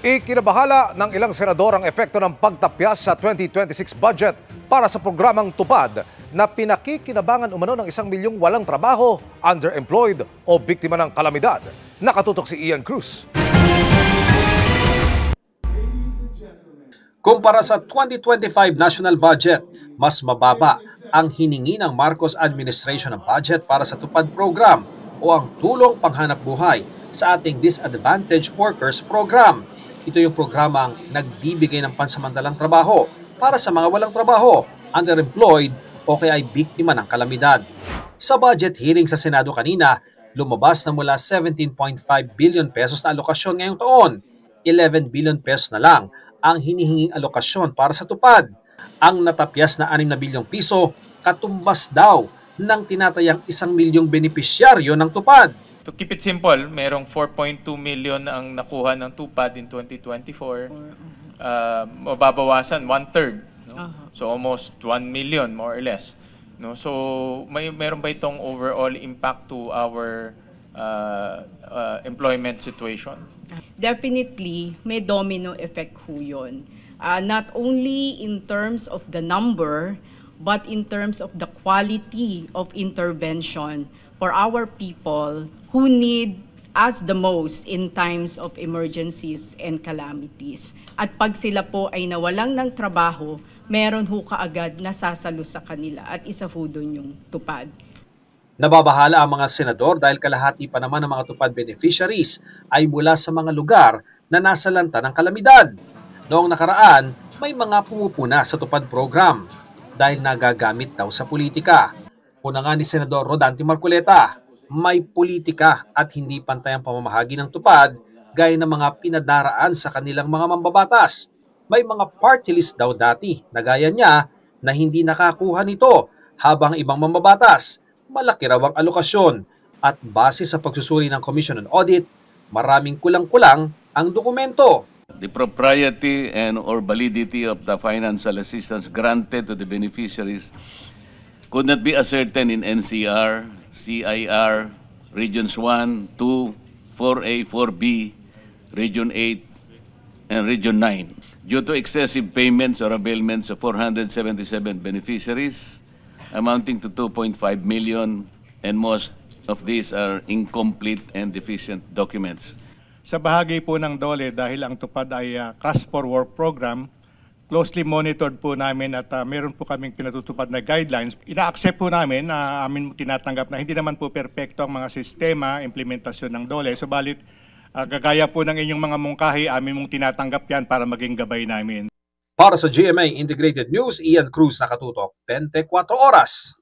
Ikinabahala ng ilang senador ang epekto ng pagtapyas sa 2026 budget para sa programang Tupad na pinakikinabangan umano ng 1 milyong walang trabaho, underemployed o biktima ng kalamidad. Nakatutok si Ian Cruz. Kumpara sa 2025 national budget, mas mababa ang hiningi ng Marcos administration ng budget para sa Tupad program o ang tulong panghanap buhay sa ating Disadvantaged Workers Program. Ito yung programang nagbibigay ng pansamantalang trabaho para sa mga walang trabaho, underemployed o kaya ay biktima ng kalamidad. Sa budget hearing sa Senado kanina, lumabas na mula 17.5 billion pesos na alokasyon ngayong taon. 11 billion pesos na lang ang hinihinging alokasyon para sa Tupad. Ang natapyas na 6 na bilyong piso, katumbas daw ng tinatayang 1 milyong benepisyaryo ng Tupad. To keep it simple, merong 4.2 million ang nakuha ng Tupad in 2024. Mababawasan 1/3, no? So almost 1 million more or less, no? So meron ba itong overall impact to our employment situation? Definitely may domino effect ho yun. Not only in terms of the number, but in terms of the quality of intervention for our people who need us the most in times of emergencies and calamities. At pag sila po ay nawalang ng trabaho, meron ho kaagad nasasalo sa kanila at isa ho doon yung Tupad. Nababahala ang mga senador dahil kalahati pa naman ng mga Tupad beneficiaries ay mula sa mga lugar na nasalanta ng kalamidad. Noong nakaraan, may mga pumupuna sa Tupad program dahil nagagamit daw sa politika. Una nga ni Senador Rodante Marcoleta, may politika at hindi pantay ang pamamahagi ng Tupad gaya ng mga pinadaraan sa kanilang mga mambabatas. May mga party list daw dati na gaya niya na hindi nakakuha nito habang ibang mambabatas malaki raw ang alokasyon at base sa pagsusuri ng Commission on Audit, maraming kulang-kulang ang dokumento. The propriety and or validity of the financial assistance granted to the beneficiaries could not be ascertained in NCR, CIR, Regions 1, 2, 4A, 4B, Region 8, and Region 9 due to excessive payments or availments of 477 beneficiaries amounting to 2.5 million, and most of these are incomplete and deficient documents. Sa bahagi po ng DOLE, dahil ang Tupad ay Cash for Work program, closely monitored po namin at meron po kaming pinatutupad na guidelines. Ina-accept po namin na amin tinatanggap na hindi naman po perpekto ang mga sistema, implementasyon ng DOLE. Subalit, gagaya po ng inyong mga mungkahi, amin mong tinatanggap yan para maging gabay namin. Para sa GMA Integrated News, Ian Cruz, nakatutok 24 oras.